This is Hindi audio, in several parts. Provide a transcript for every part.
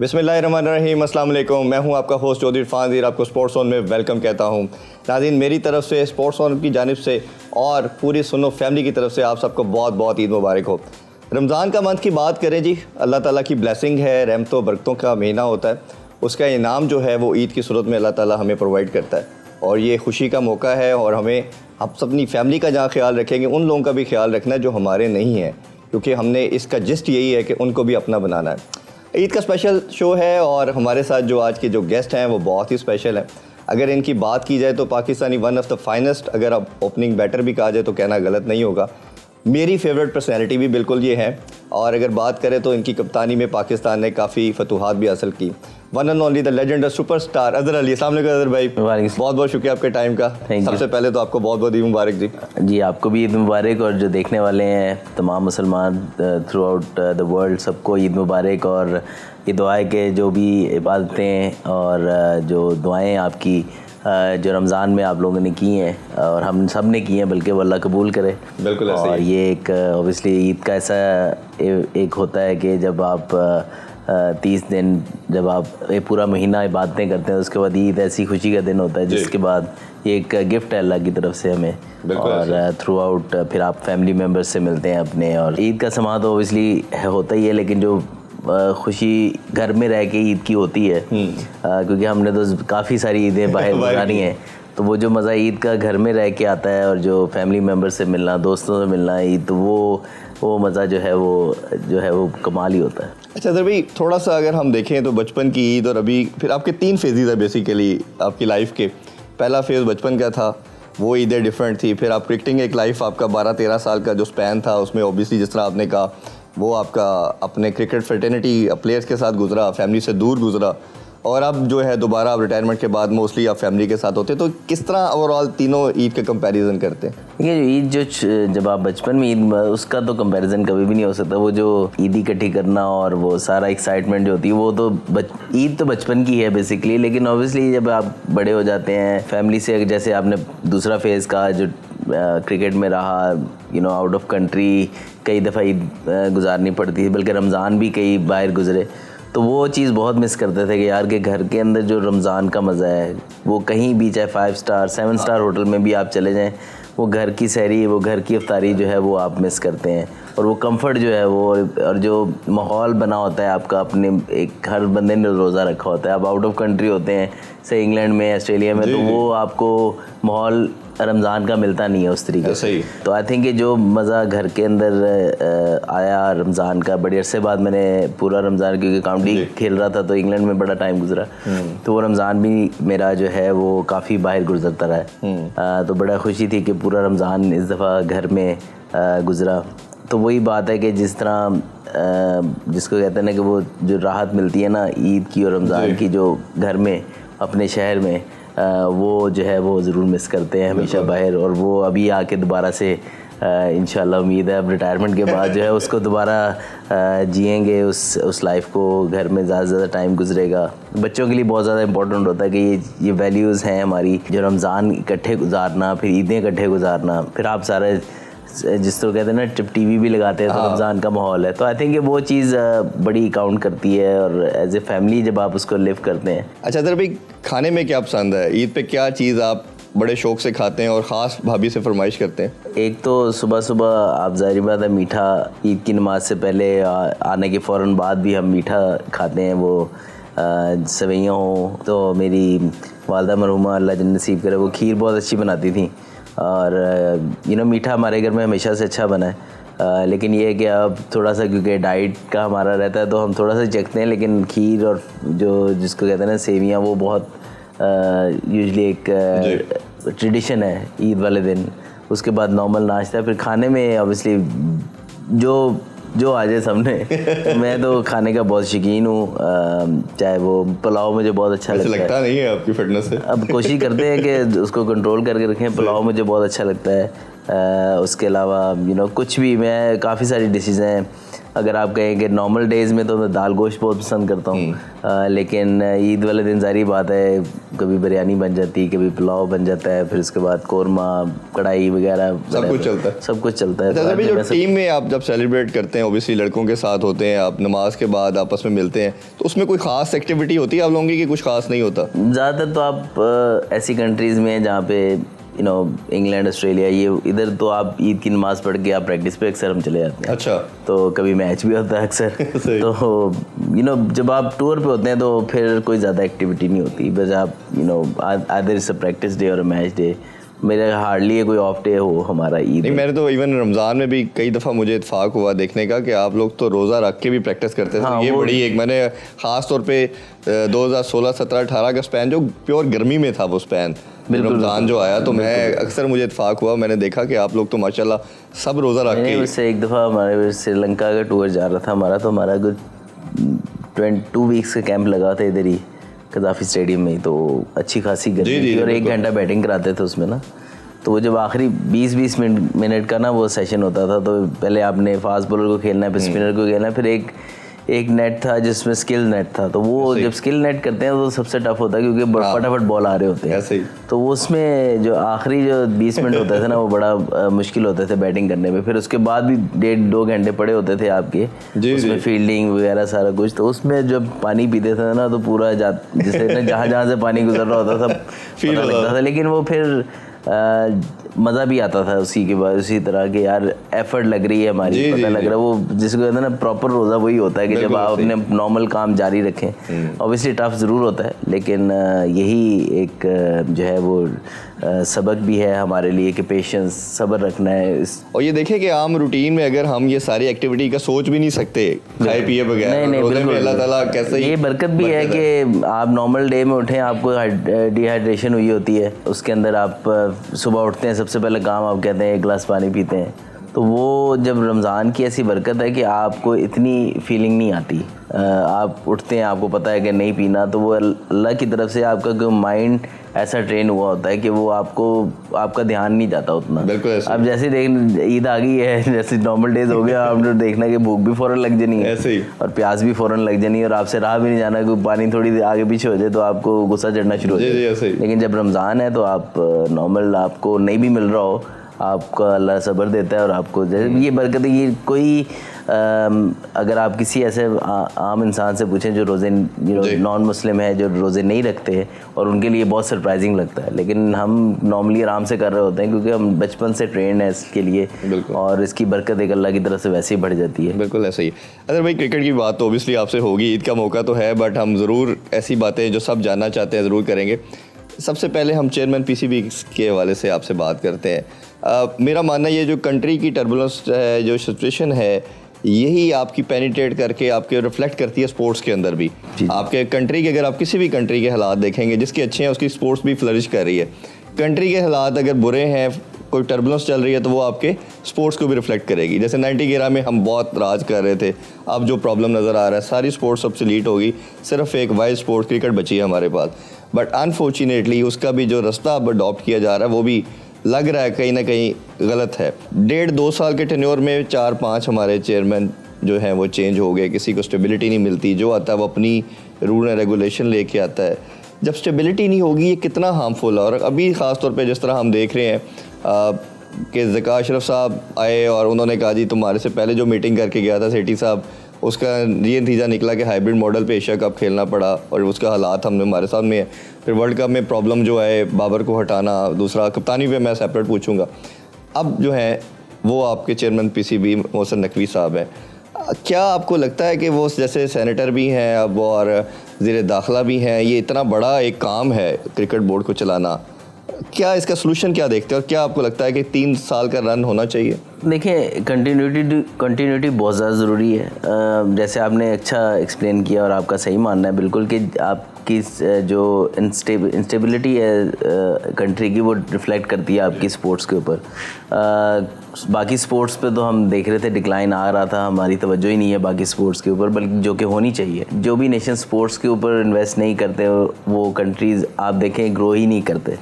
बिस्मिल्लाहिर्रहमानिर्रहीम, अस्सलाम वालेकुम। मैं हूं आपका होस्ट चौधरी इरफान ज़ीर, आपको स्पोर्ट्स ज़ोन में वेलकम कहता हूं। नाज़रीन, मेरी तरफ से स्पोर्ट्स ज़ोन की जानिब से और पूरी सुनो फैमिली की तरफ से आप सबको बहुत बहुत ईद मुबारक हो। रमज़ान का मंथ की बात करें जी, अल्लाह ताला की ब्लेसिंग है, रहमतों बरकतों का महीना होता है। उसका इनाम जो है वो ईद की सूरत में अल्लाह ताला हमें प्रोवाइड करता है और ये खुशी का मौका है और हमें आप अपनी फैमिली का जहाँ ख्याल रखेंगे उन लोगों का भी ख्याल रखना है जो हमारे नहीं हैं, क्योंकि हमने इसका जिस्ट यही है कि उनको भी अपना बनाना है। ईद का स्पेशल शो है और हमारे साथ जो आज के जो गेस्ट हैं वो बहुत ही स्पेशल हैं। अगर इनकी बात की जाए तो Pakistani one of the finest, अगर आप ओपनिंग बैटर भी कहा जाए तो कहना गलत नहीं होगा। मेरी फेवरेट पर्सनैलिटी भी बिल्कुल ये है और अगर बात करें तो इनकी कप्तानी में पाकिस्तान ने काफ़ी फतूहात भी हासिल की। One and only the legend superstar Azhar Ali. अस्सलाम वालेकुम अज़हर भाई, बहुत बहुत शुक्रिया आपके टाइम का। सबसे पहले तो आपको बहुत बहुत ईद मुबारक जी। जी आपको भी ईद मुबारक और जो देखने वाले हैं तमाम मुसलमान थ्रू आउट द वर्ल्ड सबको ईद मुबारक। और ये दुआ है कि जो भी इबादतें और जो दुआएं आपकी जो रमज़ान में आप लोगों ने की हैं और हम सब ने की हैं, बल्कि वो अल्लाह कबूल करे। बिल्कुल। और ये एक ऑब्वियसली ईद का ऐसा एक होता है कि जब आप 30 दिन जब आप एक पूरा महीना इबादतें करते हैं, उसके बाद ईद ऐसी खुशी का दिन होता है जिसके बाद ये एक गिफ्ट है अल्लाह की तरफ से हमें। और थ्रू आउट फिर आप फैमिली मेम्बर्स से मिलते हैं अपने। और ईद का समा तो ऑब्वियसली होता ही है, लेकिन जो खुशी घर में रह के ईद की होती है, क्योंकि हमने तो काफ़ी सारी ईदें बाहर गुजारी हैं, तो वो जो मज़ा ईद का घर में रह के आता है और जो फैमिली मेम्बर से मिलना, दोस्तों से मिलना ईद, तो वो मज़ा जो है वो कमाल ही होता है। अच्छा अज़हर भाई, थोड़ा सा अगर हम देखें तो बचपन की ईद और अभी फिर आपके 3 फेजेज़ है बेसिकली आपकी लाइफ के। पहला फेज़ बचपन का था, वो ईदें डिफरेंट थी। फिर आप क्रिकेटिंग एक लाइफ आपका 12-13 साल का जो स्पैन था, उसमें ओबियसली जिस तरह आपने कहा वो आपका अपने क्रिकेट फ्रेटर्निटी प्लेयर्स के साथ गुजरा, फैमिली से दूर गुजरा, और अब जो है दोबारा आप रिटायरमेंट के बाद मोस्टली आप फैमिली के साथ होते। तो किस तरह ओवरऑल तीनों ईद के कंपैरिजन करते हैं? देखिए, ईद जब आप बचपन में ईद, उसका तो कंपैरिजन कभी भी नहीं हो सकता। वो जो ईद इकट्ठी करना और वो सारा एक्साइटमेंट जो होती है, वो तो ईद तो बचपन की है बेसिकली। लेकिन ऑब्वियसली जब आप बड़े हो जाते हैं फैमिली से, जैसे आपने दूसरा फेज़ कहा जो क्रिकेट में रहा, आउट ऑफ कंट्री कई दफ़ा ईद गुजारनी पड़ती है, बल्कि रमज़ान भी कई बाहर गुजरे, तो वो चीज़ बहुत मिस करते थे कि यार के घर के अंदर जो रमज़ान का मज़ा है वो कहीं भी, चाहे 5 स्टार 7 स्टार होटल में भी आप चले जाएं, वो घर की सहरी, वो घर की इफ्तारी जो है वो आप मिस करते हैं। और वो कंफर्ट जो है वो, और जो माहौल बना होता है आपका, अपने एक हर बंदे ने रोज़ा रखा होता है। आप आउट ऑफ कंट्री होते हैं, से इंग्लैंड में, ऑस्ट्रेलिया में, तो वो आपको माहौल रमज़ान का मिलता नहीं है उस तरीके से। तो आई थिंक जो मज़ा घर के अंदर आया रमज़ान का, बड़े अरसे बाद मैंने पूरा रमज़ान, क्योंकि काउंटी खेल रहा था तो इंग्लैंड में बड़ा टाइम गुजरा, तो वो रमज़ान भी मेरा जो है वो काफ़ी बाहर गुजरता रहा है। तो बड़ा खुशी थी कि पूरा रमज़ान इस दफ़ा घर में गुजरा। तो वही बात है कि जिस तरह जिसको कहते हैं ना कि वो जो राहत मिलती है ना ईद की और रमज़ान की, जो घर में अपने शहर में, वो जो है वो ज़रूर मिस करते हैं हमेशा बाहर। और वो अभी आके दोबारा से इंशाल्लाह उम्मीद है अब रिटायरमेंट के बाद जो है उसको दोबारा जिएंगे, उस लाइफ को, घर में ज़्यादा से ज़्यादा टाइम गुजरेगा। बच्चों के लिए बहुत ज़्यादा इंपॉर्टेंट होता है कि ये वैल्यूज़ हैं हमारी, जो रमज़ान इकट्ठे गुजारना, फिर ईदें इकट्ठे गुजारना, फिर आप सारे जिस तरह कहते हैं ना टीवी भी लगाते हैं तो रमज़ान का माहौल है। तो आई थिंक वो चीज़ बड़ी काउंट करती है, और एज ए फैमिली जब आप उसको लिव करते हैं। अच्छा अज़हर भाई, खाने में क्या पसंद है? ईद पे क्या चीज़ आप बड़े शौक से खाते हैं और ख़ास भाभी से फरमाइश करते हैं? एक तो सुबह सुबह आप ज़ाहिर बात है मीठा, ईद की नमाज से पहले आने के फ़ौरन बाद भी हम मीठा खाते हैं। वो सवैयाँ हों तो मेरी वालदा मरहुमा अल्लाह जन्नत नसीब करे, वो खीर बहुत अच्छी बनाती थी। और मीठा हमारे घर में हमेशा से अच्छा बना है। लेकिन ये है कि अब थोड़ा सा, क्योंकि डाइट का हमारा रहता है, तो हम थोड़ा सा चखते हैं। लेकिन खीर और जो जिसको कहते हैं ना सेवियाँ, वो बहुत यूजुअली एक ट्रेडिशन है ईद वाले दिन। उसके बाद नॉर्मल नाश्ता, फिर खाने में ऑब्वियसली जो आ जाए सामने। मैं तो खाने का बहुत शौकीन हूँ, चाहे वो पुलाव मुझे बहुत अच्छा लगता नहीं है आपकी फिटनेस से। अब कोशिश करते हैं कि उसको कंट्रोल करके रखें। पुलाव मुझे बहुत अच्छा लगता है। उसके अलावा कुछ भी, मैं काफ़ी सारी डिशेज़ हैं अगर आप कहें कि नॉर्मल डेज़ में तो मैं दाल गोश्त बहुत पसंद करता हूँ, लेकिन ईद वाले दिन सारी बात है, कभी बिरयानी बन जाती है, कभी पुलाव बन जाता है, फिर उसके बाद कौरमा, कढ़ाई वगैरह सब कुछ चलता है। सब कुछ चलता है। अच्छा, अभी जो टीम में आप जब सेलिब्रेट करते हैं, ओबियसली लड़कों के साथ होते हैं, आप नमाज के बाद आपस में मिलते हैं, तो उसमें कोई ख़ास एक्टिविटी होती है आप लोगों की कि कुछ खास नहीं होता? ज़्यादातर तो आप ऐसी कंट्रीज़ में जहाँ पे इंग्लैंड, ऑस्ट्रेलिया, ये इधर तो आप ईद की नमाज़ पढ़ के आप प्रैक्टिस पे अक्सर हम चले जाते हैं। अच्छा। तो कभी मैच भी होता है अक्सर। तो जब आप टूर पे होते हैं तो फिर कोई ज़्यादा एक्टिविटी नहीं होती, बस आप आदर इस प्रैक्टिस डे और मैच डे, मेरा हार्डली कोई ऑफ डे हो हमारा ईद। नहीं, मैंने तो इवन रमज़ान में भी कई दफ़ा मुझे इत्फाक हुआ देखने का कि आप लोग तो रोज़ा रख के भी प्रैक्टिस करते थे। हाँ, ये बड़ी एक मैंने ख़ास तौर पे 2016, 17, 18 का स्पैन जो प्योर गर्मी में था वो स्पैन रमज़ान जो आया, तो मैं अक्सर मुझे इत्फाक हुआ, मैंने देखा कि आप लोग तो माशाल्लाह सब रोज़ा रख के। उससे एक दफ़ा हमारे श्रीलंका का टूर जा रहा था हमारा, तो हमारा कुछ 2 वीक्स का कैंप लगा था इधर ही कदाफी स्टेडियम में, तो अच्छी खासी गर्मी थी और 1 घंटा बैटिंग कराते थे उसमें ना। तो वो जब आखिरी 20-20 मिनट का ना वो सेशन होता था, तो पहले आपने फास्ट बॉलर को खेलना है, फिर स्पिनर को खेलना है, फिर एक नेट था जिसमें स्किल नेट था, तो वो जब स्किल नेट करते हैं तो सबसे टफ होता है क्योंकि फटाफट बॉल आ रहे होते हैं। ऐसे ही तो वो उसमें जो आखिरी जो 20 मिनट होते थे ना वो बड़ा मुश्किल होते थे बैटिंग करने में, फिर उसके बाद भी 1.5-2 घंटे पड़े होते थे आपके उसमें फील्डिंग वगैरह सारा कुछ। तो उसमें जब पानी पीते थे ना तो पूरा जैसे जहाँ से पानी गुजर रहा होता था फील लगता था, लेकिन वो फिर मज़ा भी आता था उसी के बाद, उसी तरह के यार एफर्ट लग रही है हमारी, पता लग रहा है वो जिसको कहते हैं ना प्रॉपर रोज़ा वही होता है कि जब आप अपने नॉर्मल काम जारी रखें। ऑब्वियसली टफ ज़रूर होता है, लेकिन यही एक जो है वो सबक भी है हमारे लिए कि पेशेंस, सब्र रखना है। और ये देखें कि आम रूटीन में अगर हम ये सारी एक्टिविटी का सोच भी नहीं सकते खाए पिए बगैर, नहीं बिल्कुल, अल्लाह ताला कैसे ये बरकत भी है कि आप नॉर्मल डे में उठें, आपको डिहाइड्रेशन हुई होती है, उसके अंदर आप सुबह उठते हैं, सबसे पहले काम आप कहते हैं 1 गिलास पानी पीते हैं, तो वो जब रमज़ान की ऐसी बरकत है कि आपको इतनी फीलिंग नहीं आती, आप उठते हैं आपको पता है कि नहीं पीना, तो वो अल्लाह की तरफ से आपका जो माइंड ऐसा ट्रेन हुआ होता है कि वो आपका ध्यान नहीं जाता उतना। अब जैसे देख ईद आ गई है, जैसे नॉर्मल डेज हो गया, आपने देखना कि भूख भी फ़ौरन लग जानी है ऐसे ही, और प्यास भी फ़ौरन लग जानी है, और आपसे रहा भी नहीं जाना, कि पानी थोड़ी आगे पीछे हो जाए तो आपको गुस्सा चढ़ना शुरू हो जाए। लेकिन जब रमज़ान है तो आप नॉर्मल आपको नहीं भी मिल रहा हो, आपका अल्लाह सब्र देता है और आपको जैसे ये बरकत है। ये कोई अगर आप किसी ऐसे आम इंसान से पूछें जो रोज़े नॉन मुस्लिम है, जो रोज़े नहीं रखते हैं, और उनके लिए बहुत सरप्राइजिंग लगता है, लेकिन हम नॉर्मली आराम से कर रहे होते हैं क्योंकि हम बचपन से ट्रेंड है इसके लिए, और इसकी बरकत एक अल्लाह की तरफ से वैसे ही बढ़ जाती है। बिल्कुल ऐसा ही। अगर भाई क्रिकेट की बात तो ओबियसली आपसे होगी, ईद का मौका तो है, बट हम ज़रूर ऐसी बातें जो सब जानना चाहते हैं ज़रूर करेंगे। सबसे पहले हम चेयरमैन पीसीबी के हवाले से आपसे बात करते हैं। मेरा मानना ये जो कंट्री की टर्बुलेंस है, जो सिचुएशन है, यही आपकी पेनिट्रेट करके आपके रिफ्लेक्ट करती है स्पोर्ट्स के अंदर भी। आपके कंट्री के अगर आप किसी भी कंट्री के हालात देखेंगे, जिसके अच्छे हैं उसकी स्पोर्ट्स भी फ्लरिश कर रही है। कंट्री के हालात अगर बुरे हैं, कोई टर्बुलेंस चल रही है, तो वो आपके स्पोर्ट्स को भी रिफ्लेक्ट करेगी। जैसे 90 की एरा में हम बहुत राज कर रहे थे, अब जो प्रॉब्लम नज़र आ रहा है, सारी स्पोर्ट्स ऑब्सोलीट होगी, सिर्फ एक वाइल्ड स्पोर्ट क्रिकेट बची है हमारे पास। बट अनफॉर्चुनेटली उसका भी जो रास्ता अब अडॉप्ट किया जा रहा है वो भी लग रहा है कहीं ना कहीं गलत है। 1.5-2 साल के टेन्योर में 4-5 हमारे चेयरमैन जो हैं वो चेंज हो गए, किसी को स्टेबिलिटी नहीं मिलती, जो आता है वो अपनी रूल एंड रेगुलेशन लेके आता है। जब स्टेबिलिटी नहीं होगी ये कितना हार्मफुल है। और अभी ख़ास तौर पे जिस तरह हम देख रहे हैं कि ज़का अशरफ साहब आए और उन्होंने कहा जी तुम्हारे से पहले जो मीटिंग करके गया था सेठी साहब, उसका ये नतीजा निकला कि हाइब्रिड मॉडल पे एशिया कप खेलना पड़ा, और उसका हालात हमने हमारे सामने है। फिर वर्ल्ड कप में प्रॉब्लम जो है बाबर को हटाना, दूसरा कप्तानी पे मैं सेपरेट पूछूंगा। अब जो है वो आपके चेयरमैन पीसीबी मोहसिन नकवी साहब हैं। क्या आपको लगता है कि वो जैसे सेनेटर भी हैं अब और ज़ीर दाखिला भी हैं, ये इतना बड़ा एक काम है क्रिकेट बोर्ड को चलाना, क्या इसका सलूशन क्या देखते हैं, और क्या आपको लगता है कि 3 साल का रन होना चाहिए? देखिए कंटिन्यूटी बहुत ज़्यादा ज़रूरी है। जैसे आपने अच्छा एक्सप्लेन किया और आपका सही मानना है बिल्कुल कि आपकी जो इंस्टेबिलिटी है कंट्री की, वो रिफ्लेक्ट करती है आपकी स्पोर्ट्स के ऊपर। बाकी स्पोर्ट्स पे तो हम देख रहे थे डिक्लाइन आ रहा था, हमारी तवज्जो ही नहीं है बाकी स्पोर्ट्स के ऊपर, बल्कि जो कि होनी चाहिए। जो भी नेशन स्पोर्ट्स के ऊपर इन्वेस्ट नहीं करते वो कंट्रीज़ आप देखें ग्रो ही नहीं करते।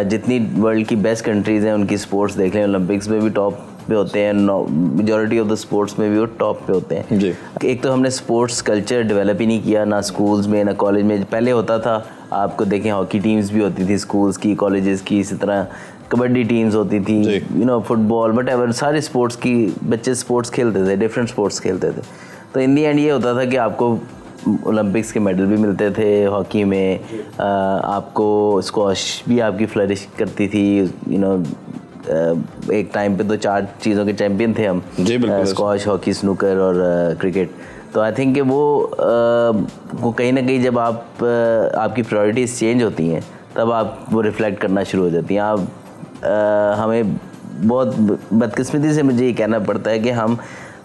जितनी वर्ल्ड की बेस्ट कंट्रीज़ हैं उनकी स्पोर्ट्स देख लें, ओलंपिक्स में भी टॉप पे होते हैं, मेजॉरिटी ऑफ द स्पोर्ट्स में भी वो टॉप पे होते हैं जी। एक तो हमने स्पोर्ट्स कल्चर डेवलप ही नहीं किया, ना स्कूल्स में ना कॉलेज में। पहले होता था, आपको देखें हॉकी टीम्स भी होती थी स्कूल्स की, कॉलेजेस की, इसी तरह कबड्डी टीम्स होती थी, you know football, but ever सारे स्पोर्ट्स की बच्चे स्पोर्ट्स खेलते थे, डिफरेंट स्पोर्ट्स खेलते थे। तो इन दी एंड ये होता था कि आपको ओलंपिक्स के मेडल भी मिलते थे हॉकी में, आपको स्क्वॉश भी आपकी फ्लरिश करती थी, यू नो एक टाइम पे तो 4 चीज़ों के चैंपियन थे हम, स्क्वॉश, हॉकी, स्नूकर और क्रिकेट। तो आई थिंक कि वो कहीं ना कहीं जब आपकी प्रायोरिटीज़ चेंज होती हैं तब आप वो रिफ्लेक्ट करना शुरू हो जाती हैं। आप हमें बहुत बदकिस्मती से मुझे ये कहना पड़ता है कि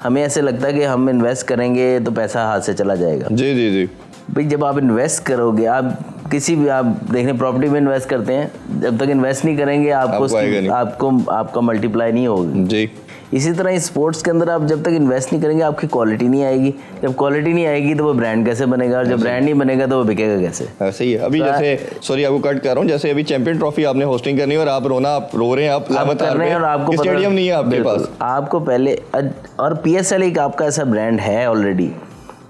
हमें ऐसे लगता है कि हम इन्वेस्ट करेंगे तो पैसा हाथ से चला जाएगा। जी जी जी। भाई जब आप इन्वेस्ट करोगे, आप किसी भी, आप देखने प्रॉपर्टी में इन्वेस्ट करते हैं, जब तक इन्वेस्ट नहीं करेंगे आपका मल्टीप्लाई नहीं होगा जी। इसी तरह इस स्पोर्ट्स के अंदर आप जब तक इन्वेस्ट नहीं करेंगे आपकी क्वालिटी नहीं आएगी, जब क्वालिटी नहीं आएगी तो वो ब्रांड कैसे बनेगा, और जब ब्रांड नहीं बनेगा तो वो बिकेगा कैसे। ऐसे ही है अभी, जैसे सॉरी आपको कट कर रहा हूँ, जैसे अभी चैंपियन ट्रॉफी आपने होस्टिंग करनी है और आप रो रहे हैं, आप लगातार रहे हैं और आपको स्टेडियम नहीं है आपके पास, आपको पहले, और PSL एक आपका ऐसा ब्रांड है ऑलरेडी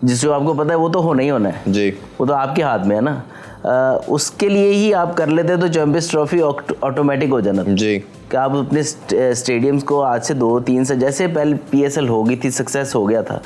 जिसको आपको पता है वो तो होना ही होना है जी, वो तो आपके हाथ में है ना। उसके लिए ही आप कर लेते तो चैंपियंस ट्रॉफी ऑटोमेटिक हो जाना जी, कि आप अपने स्टेडियम्स को आज से 2-3 से, जैसे पहले PSL हो गई थी, सक्सेस हो गया था,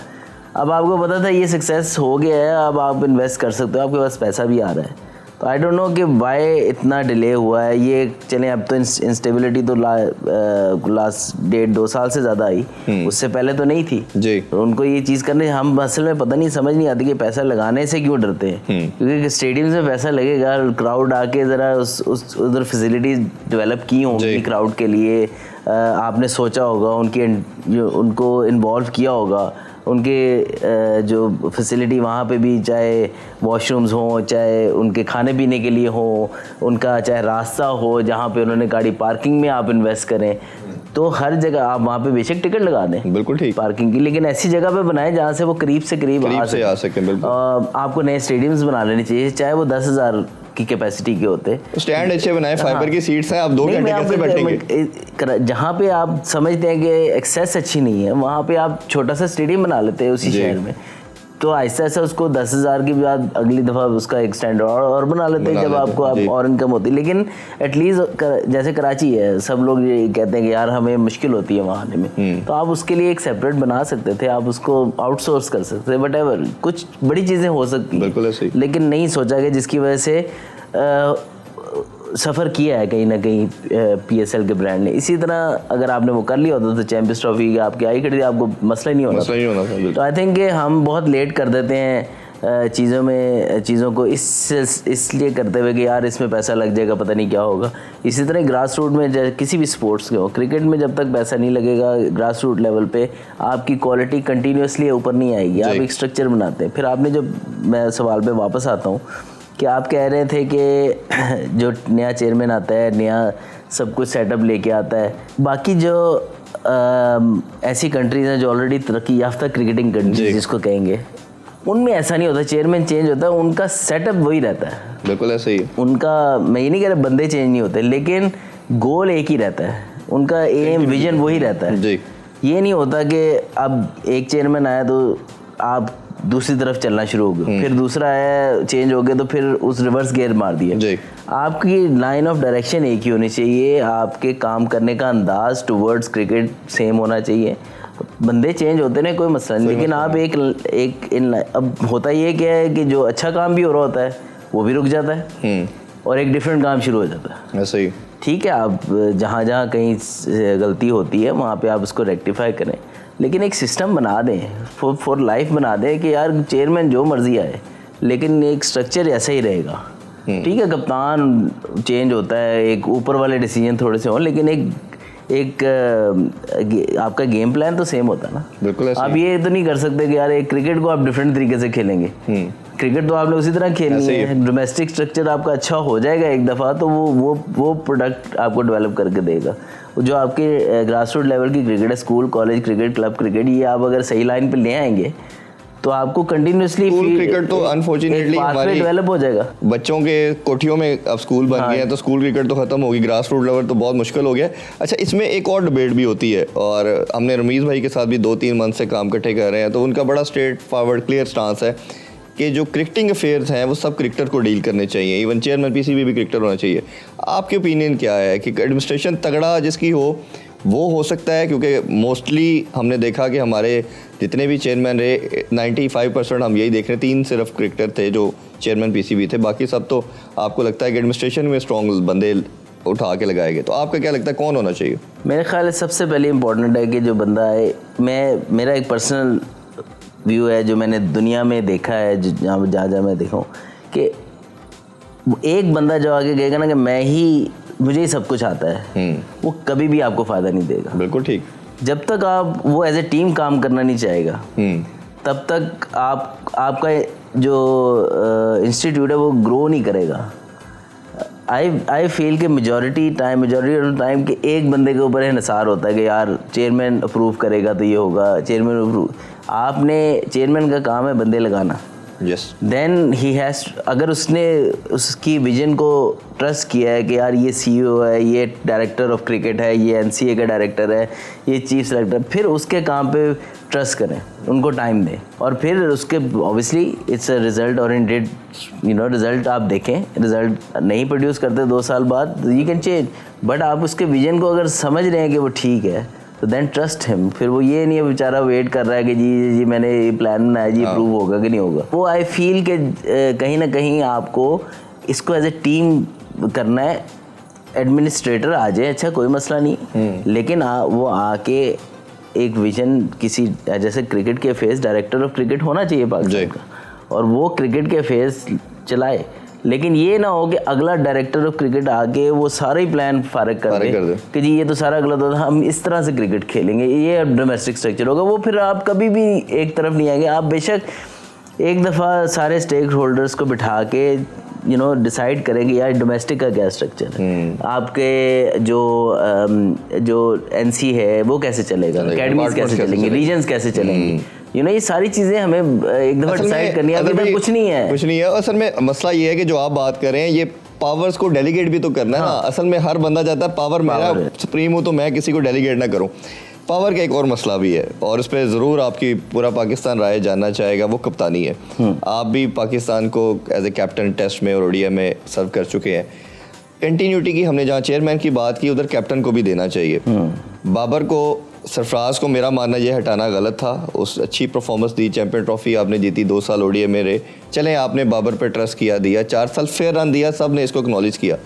अब आपको पता था ये सक्सेस हो गया है, अब आप इन्वेस्ट कर सकते हो, आपके पास पैसा भी आ रहा है। तो आई डोंट नो कि वाई इतना डिले हुआ है ये। चलें अब तो इंस्टेबिलिटी तो लास्ट 1.5-2 साल से ज़्यादा आई, उससे पहले तो नहीं थी जी। तो उनको ये चीज़ करने, हम असल में पता नहीं, समझ नहीं आती कि पैसा लगाने से क्यों डरते हैं, क्योंकि स्टेडियम में पैसा लगेगा, क्राउड आके ज़रा उधर फैसिलिटीज़ डेवलप की होंगी क्राउड के लिए, आपने सोचा होगा, उनको इन्वॉल्व किया होगा, उनके जो फैसिलिटी वहाँ पे भी, चाहे वॉशरूम्स हों, चाहे उनके खाने पीने के लिए हो, उनका चाहे रास्ता हो जहाँ पे उन्होंने गाड़ी पार्किंग में आप इन्वेस्ट करें, तो हर जगह आप वहाँ पे बेशक टिकट लगा दें, बिल्कुल ठीक, पार्किंग की, लेकिन ऐसी जगह पे बनाएं जहाँ से वो करीब से करीब आ सके। आपको नए स्टेडियम्स बना लेने चाहिए, चाहे वो 10,000 की कैपेसिटी के होते, स्टैंड अच्छे बनाए, फाइबर की सीट्स हैं, आप 2 घंटे कैसे बैठेंगे। जहाँ पे आप समझते हैं कि एक्सेस अच्छी नहीं है, वहाँ पे आप छोटा सा स्टेडियम बना लेते हैं उसी शहर में, तो ऐसा ऐसा उसको 10,000 की बाद अगली दफ़ा उसका एक स्टैंड और बना लेते हैं जब आपको और इनकम होती है। लेकिन एटलीस्ट जैसे कराची है, सब लोग ये कहते हैं कि यार हमें मुश्किल होती है वहाँ आने में, तो आप उसके लिए एक सेपरेट बना सकते थे, आप उसको आउटसोर्स कर सकते थे, वटएवर, कुछ बड़ी चीज़ें हो सकती हैं, लेकिन नहीं सोचा गया, जिसकी वजह से सफ़र किया है कहीं ना कहीं PSL के ब्रांड ने। इसी तरह अगर आपने वो कर लिया होता तो चैंपियंस ट्रॉफी आपकी आई खड़ी, आपको मसला ही नहीं होना। तो आई थिंक कि हम बहुत लेट कर देते हैं चीज़ों को इसलिए करते हुए कि यार इसमें पैसा लग जाएगा, पता नहीं क्या होगा। इसी तरह ग्रास रूट में किसी भी स्पोर्ट्स के हो, क्रिकेट में जब तक पैसा नहीं लगेगा ग्रास रूट लेवल पे, आपकी क्वालिटी कंटिन्यूसली ऊपर नहीं आएगी। आप एक स्ट्रक्चर बनाते हैं, फिर आपने जब, मैं सवाल पे वापस आता हूँ कि आप कह रहे थे कि जो नया चेयरमैन आता है, नया सब कुछ सेटअप लेके आता है, बाकी जो ऐसी कंट्रीज़ हैं जो ऑलरेडी तरक्की याफ्ता क्रिकेटिंग कंट्रीज जिसको कहेंगे, उनमें ऐसा नहीं होता, चेयरमैन चेंज होता है, उनका सेटअप वही रहता है, बिल्कुल ऐसे ही उनका, मैं ये नहीं कह रहा बंदे चेंज नहीं होते, लेकिन गोल एक ही रहता है, उनका एम विजन वही रहता है जी। ये नहीं होता कि अब एक चेयरमैन आया तो आप दूसरी तरफ चलना शुरू हो गए, फिर दूसरा है चेंज हो गया तो फिर उस रिवर्स गियर मार दिया। आपकी लाइन ऑफ डायरेक्शन एक ही होनी चाहिए, आपके काम करने का अंदाज टुवर्ड्स क्रिकेट सेम होना चाहिए। बंदे चेंज होते हैं कोई मसला नहीं, लेकिन आप एक इन, अब होता ये क्या है कि जो अच्छा काम भी हो रहा होता है वो भी रुक जाता है और एक डिफरेंट काम शुरू हो जाता है। ऐसे ही ठीक है, आप जहाँ जहाँ कहीं गलती होती है वहाँ पे आप उसको रेक्टिफाई करें, लेकिन एक सिस्टम बना दें, फॉर लाइफ बना दें कि यार चेयरमैन जो मर्जी आए, लेकिन एक स्ट्रक्चर ऐसा ही रहेगा। ठीक है, कप्तान चेंज होता है, एक ऊपर वाले डिसीजन थोड़े से हों, लेकिन एक आपका गेम प्लान तो सेम होता है ना। बिल्कुल, आप ये तो नहीं कर सकते कि यार एक क्रिकेट को आप डिफरेंट तरीके से खेलेंगे। क्रिकेट तो आपने उसी तरह खेलनी है, डोमेस्टिक स्ट्रक्चर आपका अच्छा हो जाएगा एक दफ़ा तो वो प्रोडक्ट आपको डेवलप करके देगा। जो आपके ग्रास रूट लेवल की क्रिकेट है, school college cricket, club cricket, ये आप अगर सही लाइन पे ले आएंगे तो आपको कंटिन्यूसली स्कूल क्रिकेट तो अनफॉर्चुनेटली हमारी डेवलप हो जाएगा। बच्चों के कोठियों में अब स्कूल बन गए हैं, तो स्कूल क्रिकेट तो खत्म होगी, ग्रास रूट लेवल तो बहुत मुश्किल हो गया। अच्छा, इसमें एक और डिबेट भी होती है, और हमने रमीज़ भाई के साथ भी 2-3 मंथ से काम इकट्ठे कर रहे हैं, तो उनका बड़ा स्ट्रेट फॉरवर्ड क्लियर स्टांस है कि जो क्रिकेटिंग अफेयर्स हैं वो सब क्रिकेटर को डील करने चाहिए, इवन चेयरमैन पीसीबी भी क्रिकेटर होना चाहिए। आपके ओपिनियन क्या है कि एडमिनिस्ट्रेशन तगड़ा जिसकी वो हो सकता है? क्योंकि मोस्टली हमने देखा कि हमारे जितने भी चेयरमैन रहे 95% हम यही देख रहे हैं, 3 सिर्फ क्रिकेटर थे जो चेयरमैन पीसीबी थे, बाकी सब तो आपको लगता है कि एडमिनिस्ट्रेशन में स्ट्रॉन्ग बंदे उठा के लगाए गए। तो आपका क्या लगता है कौन होना चाहिए? मेरे ख्याल है सबसे पहले इम्पोर्टेंट है कि जो बंदा है, मेरा एक पर्सनल व्यू है जो मैंने दुनिया में देखा है, जहाँ मैं देखा हूँ कि एक बंदा जो आगे गएगा ना कि मुझे ही सब कुछ आता है, वो कभी भी आपको फ़ायदा नहीं देगा। बिल्कुल ठीक। जब तक आप वो एज ए टीम काम करना नहीं चाहेगा, तब तक आपका जो इंस्टीट्यूट है वो ग्रो नहीं करेगा। आई फील कि मेजॉरिटी ऑफ टाइम के एक बंदे के ऊपर इन्हिसार होता है कि यार चेयरमैन अप्रूव करेगा तो ये होगा, चेयरमैन का काम है बंदे लगाना। देन ही हैज, अगर उसने उसकी विजन को ट्रस्ट किया है कि यार ये सीईओ है, ये डायरेक्टर ऑफ क्रिकेट है, ये एनसीए का डायरेक्टर है, ये चीफ सेलेक्टर, फिर उसके काम पे ट्रस्ट करें, उनको टाइम दें, और फिर उसके obviously it's a result oriented, result आप देखें, रिजल्ट नहीं प्रोड्यूस करते 2 साल बाद यू कैन चेंज, बट आप उसके विजन को अगर समझ रहे हैं कि वो ठीक है तो देन ट्रस्ट हिम। फिर वो ये नहीं है बेचारा वेट कर रहा है कि जी मैंने ये प्लान बनाया जी अप्रूव होगा कि नहीं होगा। वो आई फील कि कहीं ना कहीं आपको इसको एज ए टीम करना है। एडमिनिस्ट्रेटर आ जाए, अच्छा कोई मसला नहीं, लेकिन वो आके एक विजन किसी जैसे क्रिकेट के फेस डायरेक्टर ऑफ क्रिकेट होना चाहिए पाकिस्तान का, और वो क्रिकेट के फेस चलाए, लेकिन ये ना हो कि अगला डायरेक्टर ऑफ क्रिकेट आके वो सारे ही प्लान फारिग कर दे कि जी ये तो सारा गलत होता है, हम इस तरह से क्रिकेट खेलेंगे, ये डोमेस्टिक स्ट्रक्चर होगा। वो फिर आप कभी भी एक तरफ नहीं आएंगे। आप बेशक एक दफ़ा सारे स्टेक होल्डर्स को बिठा के डिसाइड करेंगे यार डोमेस्टिक का क्या स्ट्रक्चर है, आपके जो एनसी है वो कैसे चलेगा, अकेडमीज कैसे चलेंगे, रीजन्स कैसे चलेंगे, ये सारी चीज़ें हमें एक दफ़ा डिसाइड करनी है। अभी तक कुछ नहीं है। असल में मसला ये है कि जो आप बात कर रहे हैं, ये पावर्स को डेलीगेट भी तो करना है ना। असल में हर बंदा चाहता है पावर मेरा सुप्रीम हो तो मैं किसी को डेलीगेट ना करूं। पावर का एक और मसला भी है, और उस पर ज़रूर आपकी पूरा पाकिस्तान राय जानना चाहेगा, वो कप्तानी है। आप भी पाकिस्तान को एज ए कैप्टन टेस्ट में और ओडीआई में सर्व कर चुके हैं। कंटिन्यूटी की हमने जहाँ चेयरमैन की बात की, उधर कैप्टन को भी देना चाहिए। बाबर को, सरफराज को मेरा मानना ये हटाना गलत था। उस अच्छी परफॉर्मेंस दी, चैंपियन ट्रॉफी आपने जीती, 2 साल ओडीआई में रहे, चलें आपने बाबर पे ट्रस्ट किया, दिया 4 साल फेयर रन दिया, सब ने इसको एक्नॉलेज किया।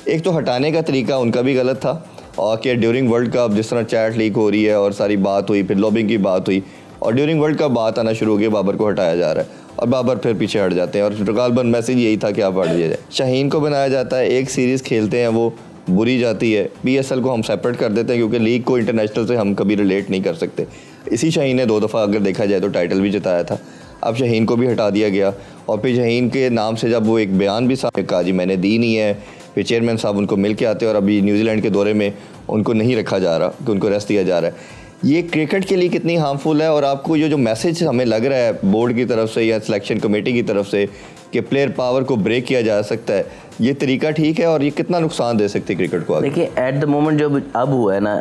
एक तो हटाने का तरीका उनका भी गलत था, और कि ड्यूरिंग वर्ल्ड कप जिस तरह चैट लीक हो रही है और सारी बात हुई, फिर लॉबिंग की बात हुई, और ड्यूरिंग वर्ल्ड कप बात आना शुरू हो गई, बाबर को हटाया जा रहा है, और बाबर फिर पीछे हट जाते हैं, और गालबन मैसेज यही था कि आप हट दिया जाए। शाहीन को बनाया जाता है, एक सीरीज़ खेलते हैं वो बुरी जाती है, पीएसएल को हम सेपरेट कर देते हैं क्योंकि लीग को इंटरनेशनल से हम कभी रिलेट नहीं कर सकते। इसी शाहीन ने 2 दफ़ा अगर देखा जाए तो टाइटल भी जिताया था। अब शाहीन को भी हटा दिया गया, और फिर शाहीन के नाम से जब वो एक बयान भी सामने कहा जी मैंने दी नहीं है, फिर चेयरमैन साहब उनको मिल के आते हैं, और अभी न्यूजीलैंड के दौरे में उनको नहीं रखा जा रहा कि उनको रेस्ट दिया जा रहा है। ये क्रिकेट के लिए कितनी हार्मफुल है, और आपको जो मैसेज हमें लग रहा है बोर्ड की तरफ से या सिलेक्शन कमेटी की तरफ से कि प्लेयर पावर को ब्रेक किया जा सकता है, ये तरीका ठीक है, और ये कितना नुकसान दे सकती है क्रिकेट को? देखिए एट द मोमेंट जो अब हुआ है ना,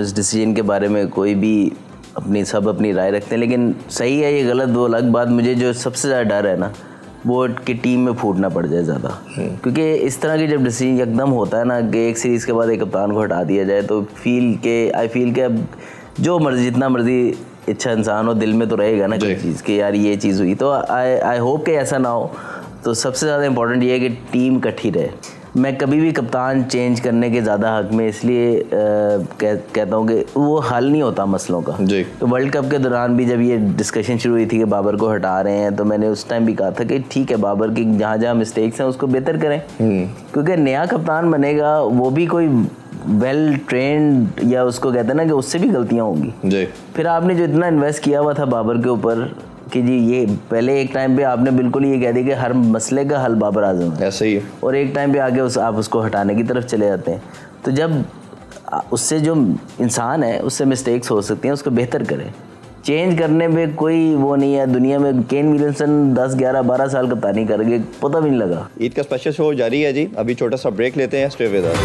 इस डिसीजन के बारे में कोई भी अपनी राय रखते हैं, लेकिन सही है ये गलत वो अलग बात। मुझे जो सबसे ज़्यादा डर है ना, वो कि टीम में फूट ना पड़ जाए ज़्यादा, क्योंकि इस तरह की जब डिसीजन एकदम होता है ना कि एक सीरीज़ के बाद एक कप्तान को हटा दिया जाए, तो आई फील के अब जो मर्जी जितना मर्जी इच्छा इंसान हो, दिल में तो रहेगा ना कोई चीज़ कि यार ये चीज़ हुई। तो आई होप कि ऐसा ना हो। तो सबसे ज़्यादा इम्पोर्टेंट ये है कि टीम इकट्ठी रहे। मैं कभी भी कप्तान चेंज करने के ज़्यादा हक में इसलिए कहता हूँ कि वो हल नहीं होता मसलों का। तो वर्ल्ड कप के दौरान भी जब ये डिस्कशन शुरू हुई थी कि बाबर को हटा रहे हैं, तो मैंने उस टाइम भी कहा था कि ठीक है, बाबर की जहाँ जहाँ मिस्टेक्स हैं उसको बेहतर करें, क्योंकि नया कप्तान बनेगा वो भी कोई वेल ट्रेंड, या उसको कहते हैं ना कि उससे भी गलतियाँ होंगी। फिर आपने जो इतना इन्वेस्ट किया हुआ था बाबर के ऊपर कि जी ये पहले एक टाइम पे आपने बिल्कुल ये कह दिया कि हर मसले का हल बाबर आजम है, ऐसे ही है, और एक टाइम पे आगे आप उसको हटाने की तरफ चले जाते हैं। तो जब उससे जो इंसान है उससे मिस्टेक्स हो सकती हैं, उसको बेहतर करें। चेंज करने में कोई वो नहीं है दुनिया में। केन विलियमसन 10, 11, 12 साल कप्तानी कर गए, पता भी नहीं लगा। ईद का स्पेशल शो जारी है जी, अभी छोटा सा ब्रेक लेते हैं, stay with us.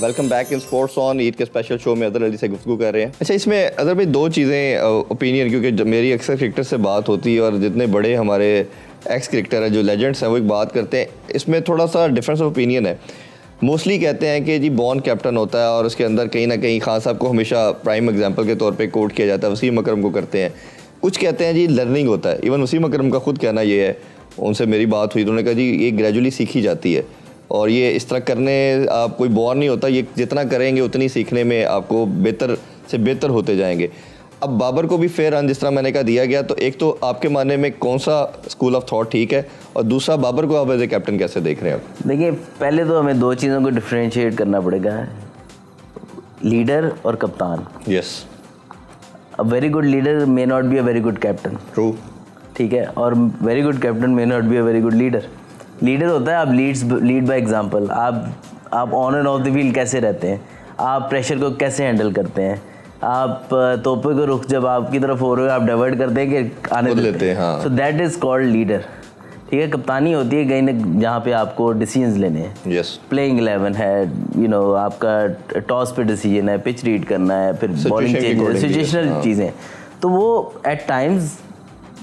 Welcome back in sports on. Eid के स्पेशल शो में अदर अली से गुफ्तगू कर रहे हैं। अच्छा, इसमें अदर भाई दो चीज़ें ओपिनियन, क्योंकि मेरी अक्सर क्रिकेटर से बात होती है और जितने बड़े हमारे एक्स क्रिकेटर हैं जो लेजेंड्स हैं वो एक बात करते हैं, इसमें थोड़ा सा डिफरेंस ऑफ ओपिनियन है। मोस्टली कहते हैं कि जी बॉर्न कैप्टन होता है और उसके अंदर कहीं ना कहीं खान साहब को हमेशा प्राइम एग्जांपल के तौर पे कोट किया जाता है, वसीम अकरम को करते हैं। कुछ कहते हैं जी लर्निंग होता है, इवन वसीम अकरम का खुद कहना ये है, उनसे मेरी बात हुई तो उन्होंने कहा जी ये ग्रेजुअली सीखी जाती है और ये इस तरह करने आप कोई बॉर्न नहीं होता, ये जितना करेंगे उतनी सीखने में आपको बेहतर से बेहतर होते जाएंगे। अब बाबर को भी फेयर रन जिस तरह मैंने कहा दिया गया, तो एक तो आपके मानने में कौन सा स्कूल ऑफ थॉट ठीक है और दूसरा बाबर को आप एज ए कैप्टन कैसे देख रहे हैं आप? देखिए, पहले तो हमें दो चीज़ों को डिफ्रेंशिएट करना पड़ेगा, लीडर और कप्तान। Yes, a very good leader may not be a very good captain. True, ठीक है, और very good captain may not be a very good leader. Leader होता है आप लीड बाय एग्जांपल। आप on end of the field कैसे रहते हैं, आप प्रेशर को कैसे हैंडल करते हैं, आप तोपे को रुख जब आपकी तरफ हो रहे हो आप डाइवर्ट करते हैं कि आने देते हैं। हाँ। So that is called leader. ठीक है, कप्तानी होती है कहीं ना जहाँ पे आपको डिसीजंस लेने हैं। यस, प्लेइंग 11 है, आपका टॉस पे डिसीजन है, पिच रीड करना है, फिर बॉलिंग चेंज, सिचुएशनल चीज़ें। तो वो एट टाइम्स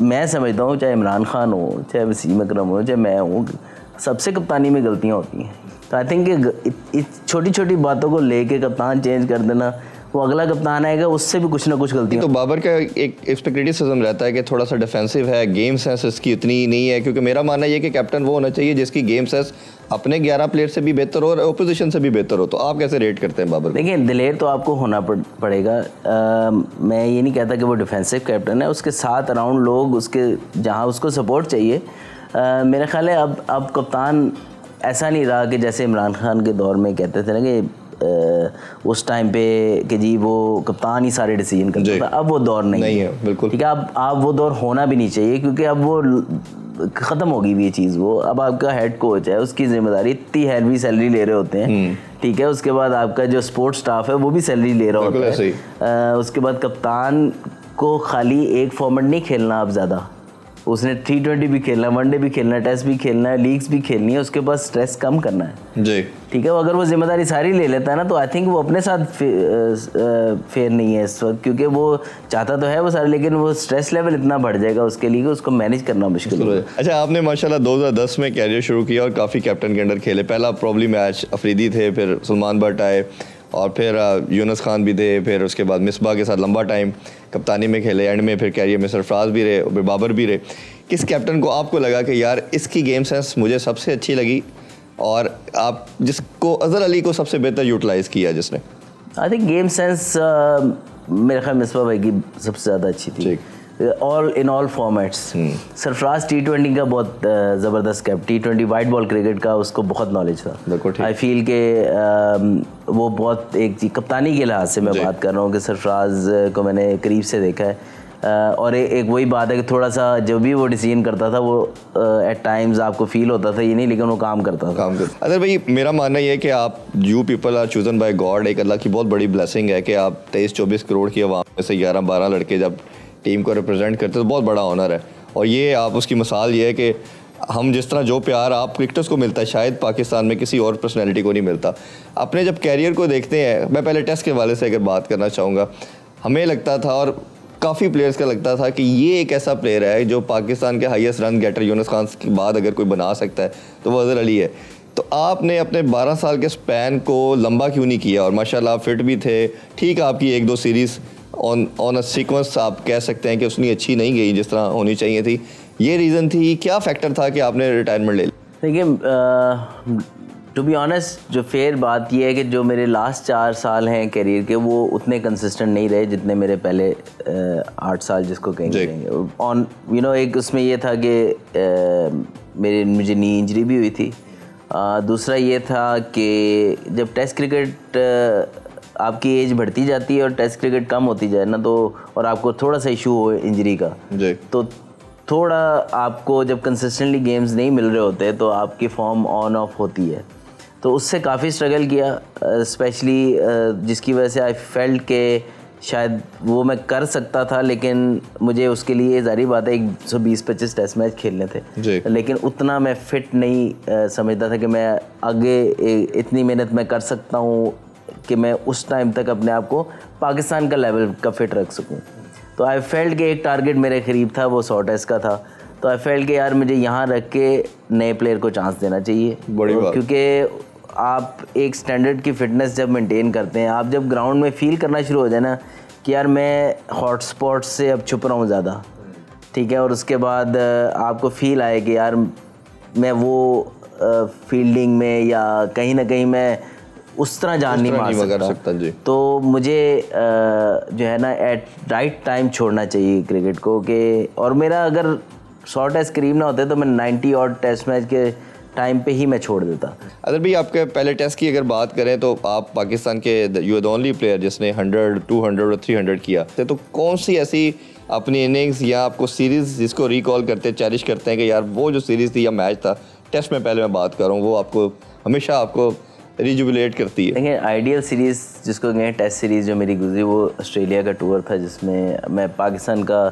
मैं समझता हूँ, चाहे इमरान खान हो, चाहे वसीम अकरम हो, चाहे मैं हूँ, सबसे कप्तानी में गलतियाँ होती हैं। तो आई थिंक छोटी छोटी बातों को लेके कप्तान चेंज कर देना, वो अगला कप्तान आएगा उससे भी कुछ ना कुछ गलती। तो बाबर का एक इस पे क्रिटिसिज्म रहता है कि थोड़ा सा डिफेंसिव है, गेम सेंस इसकी उतनी नहीं है, क्योंकि मेरा मानना ये है कि कैप्टन वो होना चाहिए जिसकी गेम सेंस अपने 11 प्लेयर से भी बेहतर हो और ओपोजिशन से भी बेहतर हो। तो आप कैसे रेट करते हैं बाबर? देखिए, दिलेर तो आपको होना पड़ेगा। मैं ये नहीं कहता कि वो डिफेंसिव कैप्टन है, उसके साथ अराउंड लोग उसके जहाँ उसको सपोर्ट चाहिए। मेरा ख्याल है अब कप्तान ऐसा नहीं रहा कि जैसे इमरान खान के दौर में कहते थे ना कि उस टाइम पे कि जी वो कप्तान ही सारे डिसीजन करता था। अब वो दौर नहीं है, बिल्कुल ठीक है। अब वो दौर होना भी नहीं चाहिए, क्योंकि अब वो ख़त्म होगी भी ये चीज़। वो अब आपका हेड कोच है, उसकी जिम्मेदारी, इतनी हैवी सैलरी ले रहे होते हैं, ठीक है। उसके बाद आपका जो स्पोर्ट्स स्टाफ है वो भी सैलरी ले रहा होता है। उसके बाद कप्तान को खाली एक फॉर्मेट नहीं खेलना, अब ज़्यादा उसने T20 भी खेलना, वनडे भी खेलना, टेस्ट भी खेलना है, लीग्स भी खेलनी है, उसके बाद स्ट्रेस कम करना है जी। ठीक है, अगर वो जिम्मेदारी सारी ले लेता है ना, तो आई थिंक वो अपने साथ फेयर नहीं है इस वक्त, क्योंकि वो चाहता तो है वो सारे, लेकिन वो स्ट्रेस लेवल इतना बढ़ जाएगा उसके लिए कि उसको मैनेज करना मुश्किल है। अच्छा, आपने माशाल्लाह 2010 में कैरियर शुरू किया और काफ़ी कैप्टन के अंडर खेले। पहला प्रॉब्ली मैच अफरीदी थे, फिर सलमान भट्ट आए और फिर यूनुस खान भी थे, फिर उसके बाद मिसबा के साथ लंबा टाइम कप्तानी में खेले, एंड में फिर कैरियर में सरफराज भी रहे, फिर बाबर भी रहे। किस कैप्टन को आपको लगा कि यार इसकी गेम सेंस मुझे सबसे अच्छी लगी और आप जिसको अजहर अली को सबसे बेहतर यूटिलाइज़ किया जिसने? आई थिंक गेम सेंस मेरे ख्याल मिसबा भाई की सबसे ज़्यादा अच्छी थी, all in all formats. Sarfaraz T20 का बहुत ज़बरदस्त T20 वाइट बॉल क्रिकेट का उसको बहुत नॉलेज था। आई फील के वो बहुत एक कप्तानी के लिहाज से मैं बात कर रहा हूँ कि सरफराज को मैंने करीब से देखा है। और एक वही बात है कि थोड़ा सा जो भी वो डिसीजन करता था वो एट टाइम्स आपको फील होता था ये नहीं, लेकिन वो काम करता था। अगर भाई मेरा मानना ये है कि आप you people are chosen by God, एक अल्लाह की बहुत बड़ी ब्लेसिंग है कि आप 23-24 करोड़ की आवाम में से 11-12 लड़के जब टीम को रिप्रेजेंट करते तो बहुत बड़ा ऑनर है। और ये आप उसकी मिसाल ये है कि हम जिस तरह जो प्यार आप क्रिकेटर्स को मिलता है शायद पाकिस्तान में किसी और पर्सनैलिटी को नहीं मिलता। अपने जब कैरियर को देखते हैं, मैं पहले टेस्ट के हवाले से अगर बात करना चाहूँगा, हमें लगता था और काफ़ी प्लेयर्स का लगता था कि ये एक ऐसा प्लेयर है जो पाकिस्तान के highest run getter Younis Khan के बाद अगर कोई बना सकता है तो वो अजहर अली है। तो आपने अपने 12 साल के स्पैन को लंबा क्यों नहीं किया? और माशाल्लाह आप फिट भी थे, ठीक आपकी 1-2 सीरीज़ ऑन अ सीक्वेंस आप कह सकते हैं कि उसनी अच्छी नहीं गई जिस तरह होनी चाहिए थी। ये रीज़न थी, क्या फैक्टर था कि आपने रिटायरमेंट ले ली? देखिए, टू बी ऑनेस्ट जो फेयर बात यह है कि जो मेरे लास्ट 4 साल हैं कैरियर के वो उतने कंसिस्टेंट नहीं रहे जितने मेरे पहले 8 साल जिसको कहेंगे ऑन एक उसमें ये था कि मुझे नी इंजरी भी हुई थी। दूसरा ये था कि जब टेस्ट क्रिकेट आपकी एज बढ़ती जाती है और टेस्ट क्रिकेट कम होती जाए ना, तो और आपको थोड़ा सा इशू हो इंजरी का, तो थोड़ा आपको जब कंसिस्टेंटली गेम्स नहीं मिल रहे होते तो आपकी फॉर्म ऑन ऑफ होती है। तो उससे काफ़ी स्ट्रगल किया, स्पेशली जिसकी वजह से आई फेल्ट के शायद वो मैं कर सकता था, लेकिन मुझे उसके लिए ज़ाहिर बात है 120-25 टेस्ट मैच खेलने थे, लेकिन उतना मैं फिट नहीं समझता था कि मैं आगे इतनी मेहनत मैं कर सकता हूँ कि मैं उस टाइम तक अपने आप को पाकिस्तान का लेवल का फिट रख सकूँ। तो आई फेल्ट के एक टारगेट मेरे करीब था, वो 100 टेस्ट का था। तो आई फेल्ट के यार मुझे यहाँ रख के नए प्लेयर को चांस देना चाहिए, क्योंकि आप एक स्टैंडर्ड की फ़िटनेस जब मेंटेन करते हैं, आप जब ग्राउंड में फील करना शुरू हो जाए ना कि यार मैं हॉट स्पॉट से अब छुप रहा हूँ ज़्यादा, ठीक है, और उसके बाद आपको फील आए कि यार मैं वो फील्डिंग में या कहीं ना कहीं मैं उस तरह जान नहीं मार सकता जी। तो मुझे जो है ना एट राइट टाइम छोड़ना चाहिए क्रिकेट को कि, और मेरा अगर 100 टेस्ट करीब ना होते तो मैं 90 और टेस्ट मैच के टाइम पे ही मैं छोड़ देता। अगर भी आपके पहले टेस्ट की अगर बात करें तो आप पाकिस्तान के you are the only player जिसने 100, 200 और 300 किया, तो कौन सी ऐसी अपनी इनिंग्स या आपको सीरीज़ जिसको रिकॉल करते चेरिश करते हैं कि यार वो जो सीरीज़ थी या मैच था, टेस्ट में पहले मैं बात कर रहा हूँ, वो आपको हमेशा आपको रिजुबिलेट करती है? देखिए आइडियल सीरीज़ जिसको कहें, टेस्ट सीरीज़ जो मेरी गुजरी वो ऑस्ट्रेलिया का टूर था, जिसमें मैं पाकिस्तान का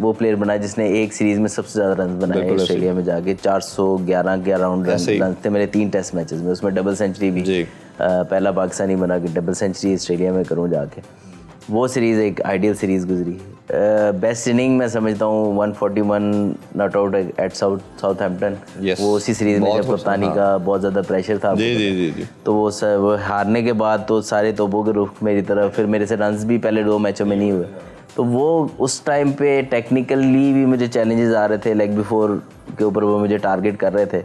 वो प्लेयर बना जिसने एक सीरीज़ में सबसे ज़्यादा रन बनाए ऑस्ट्रेलिया में जाके। 411 के अराउंड रन थे मेरे 3 टेस्ट मैचेस में, उसमें डबल सेंचुरी भी पहला पाकिस्तानी बना कि डबल सेंचुरी ऑस्ट्रेलिया में करूँ जाके। वो सीरीज़ एक आइडियल सीरीज़ गुजरी। बेस्ट इनिंग मैं समझता हूँ 141 नॉट आउट एट साउथहैम्पटन, वो उसी सीरीज़ में जब कप्तानी का बहुत ज़्यादा प्रेशर था। जी। तो वो हारने के बाद तो सारे तोपों के रुख मेरी तरफ, फिर मेरे से रन्स भी पहले 2 मैचों में नहीं हुए। तो वो उस टाइम पे टेक्निकली भी मुझे चैलेंजेस आ रहे थे, लेग बिफोर के ऊपर वो मुझे टारगेट कर रहे थे,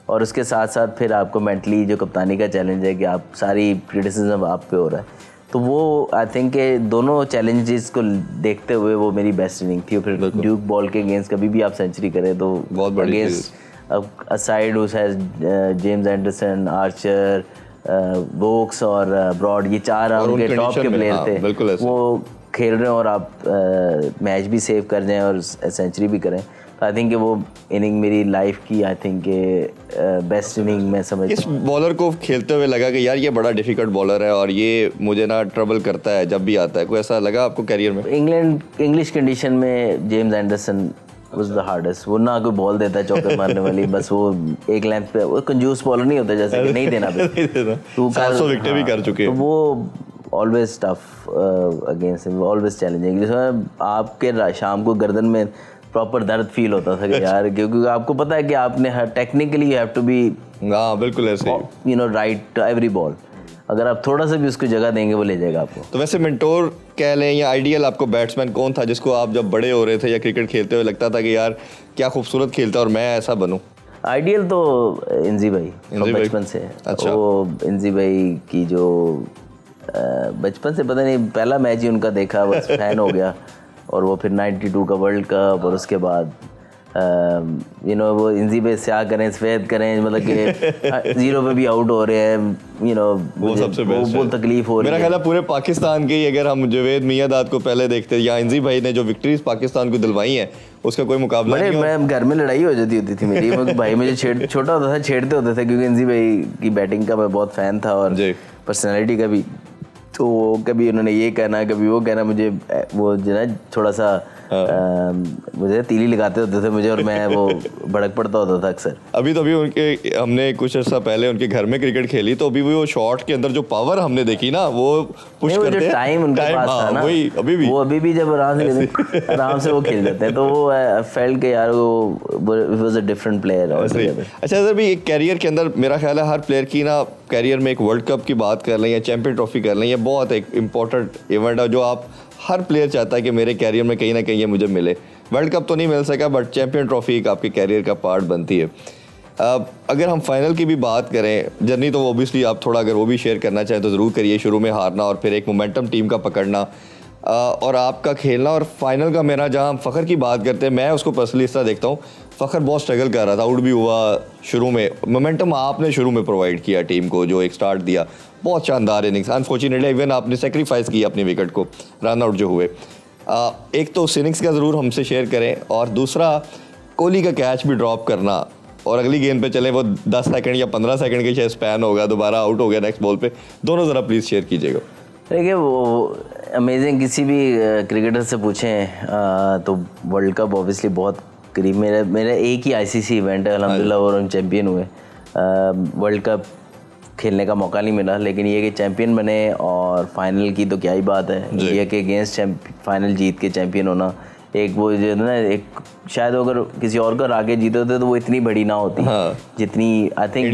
और उसके साथ साथ फिर आपको मेंटली जो कप्तानी का चैलेंज है कि आप सारी क्रिटिसिज्म आप पे हो रहा है। तो वो आई थिंक के दोनों चैलेंजेस को देखते हुए वो मेरी बेस्ट इनिंग थी। फिर ड्यूक बॉल के अगेंस्ट कभी भी आप सेंचुरी करें तो अगेंस्ट असाइड उस है जेम्स एंडरसन, आर्चर, वोक्स और ब्रॉड, ये 4 उनके टॉप के प्लेयर थे, वो खेल रहे हैं और आप मैच भी सेव कर जाएं और सेंचुरी भी करें। तो आई थिंक वो इनिंग मेरी लाइफ की आई थिंक बेस्ट इनिंग मैं समझता हूँ। इस बॉलर को खेलते हुए लगा कि यार ये बड़ा डिफिकल्ट बॉलर है और ये मुझे ना ट्रबल करता है जब भी आता है, कोई ऐसा लगा आपको कैरियर में? इंग्लिश कंडीशन में James Anderson was the hardest. वो ना कोई बॉल देता है चौके मारने वाली, बस वो एक लेंथ पे, वो कंजूस बॉलर नहीं होता जैसे कि नहीं देना तू 700 विकेट भी कर चुके। तो वो always tough against him, always challenging, जिसमें आपके शाम को गर्दन में प्रॉपर दर्द फील होता था कि यार, क्योंकि आपको पता है कि आपने technically you have to be, हाँ बिल्कुल ऐसे, you know, right every ball. अगर आप थोड़ा सा भी उसको जगह देंगे वो ले जाएगा आपको। तो वैसे मेंटोर कह लें या आइडियल आपको बैट्समैन कौन था जिसको आप जब बड़े हो रहे थे या क्रिकेट खेलते हुए लगता था कि यार क्या खूबसूरत खेलता और मैं ऐसा बनूं? आइडियल तो इंजी भाई बचपन से। अच्छा। वो इंजी भाई की जो बचपन से पता नहीं पहला मैच ही उनका देखा, बस फैन हो गया। और वो फिर 92 का वर्ल्ड कप, और उसके बाद यू नो वो इंजी पे स्या करें, सफ़ेद करें, मतलब कि 0 पे भी आउट हो रहे हैं, यू नो, वो सबसे बेस्ट वो तकलीफ हो रही है। मेरा ख्याल है पूरे पाकिस्तान की, अगर हम जावेद मियांदाद को पहले देखते या इंजी भाई ने जो विक्ट्रीज पाकिस्तान को दिलवाई हैं उसका कोई मुकाबला नहीं। मैं घर में लड़ाई हो जाती होती थी मेरी, भाई मुझे छोटा होता था, छेड़ते होते थे, क्योंकि इंजी भाई की बैटिंग का मैं बहुत फ़ैन था और पर्सनैलिटी का भी। तो कभी उन्होंने ये कहना, कभी वो कहना, मुझे वो जो है थोड़ा सा मुझे तीली लगाते होते थे मुझे, और मैं वो भड़क पड़ता होता था अक्सर। अभी तो अभी उनके हमने कुछ अर्सा पहले उनके घर में क्रिकेट खेली, तो अभी वो शॉट के अंदर जो पावर हमने देखी ना, वो पुश करते हैं, टाइम उनके पास था ना, वही अभी भी जब आराम से वो खेल जाते हैं, तो वो फेल्ट के यार वो वाज अ डिफरेंट प्लेयर। अच्छा सर, भी एक कैरियर के अंदर मेरा ख्याल है हर प्लेयर की ना कैरियर में एक वर्ल्ड कप की बात कर लें या चैंपियन ट्रॉफी कर लें, ये बहुत एक इम्पोर्टेंट इवेंट है जो आप हर प्लेयर चाहता है कि मेरे कैरियर में कहीं ना कहीं ये मुझे मिले। वर्ल्ड कप तो नहीं मिल सका, बट चैंपियन ट्रॉफी एक आपके कैरियर का पार्ट बनती है। अगर हम फाइनल की भी बात करें, जर्नी तो ओबियसली आप थोड़ा अगर वो भी शेयर करना चाहें तो ज़रूर करिए। शुरू में हारना और फिर एक मोमेंटम टीम का पकड़ना और आपका खेलना, और फाइनल का मेरा जहाँ हम फ़खर की बात करते हैं, मैं उसको पर्सनली इस तरह देखता हूँ, फ़खर बहुत स्ट्रगल कर रहा था, आउट भी हुआ शुरू में, मोमेंटम आपने शुरू में प्रोवाइड किया टीम को, जो एक स्टार्ट दिया, बहुत शानदार इनिंग्स। अनफॉर्चुनेटली इवन आपने सेक्रीफाइस किया अपनी विकेट को, रन आउट जो हुए। एक तो उस इनिंग्स का ज़रूर हमसे शेयर करें, और दूसरा कोहली का कैच भी ड्रॉप करना, और अगली गेंद पे चले वो 10 सेकंड या 15 सेकंड के शायद स्पैन होगा, दोबारा आउट हो गया नेक्स्ट बॉल पे, दोनों ज़रा प्लीज़ शेयर कीजिएगा। देखिए वो अमेजिंग, किसी भी क्रिकेटर से पूछें तो वर्ल्ड कप ऑब्वियसली बहुत करीब, मेरा एक ही आईसीसी इवेंट है अल्हम्दुलिल्लाह और हम चैम्पियन हुए। वर्ल्ड कप खेलने का मौका नहीं मिला, लेकिन ये कि चैम्पियन बने और फाइनल की तो क्या ही बात है, इंडिया के अगेंस्ट फाइनल जीत के चैम्पियन होना, एक वो जो है ना, एक शायद अगर किसी और का आगे जीते होते तो वो इतनी बड़ी ना होती। हाँ। जितनी आई थिंक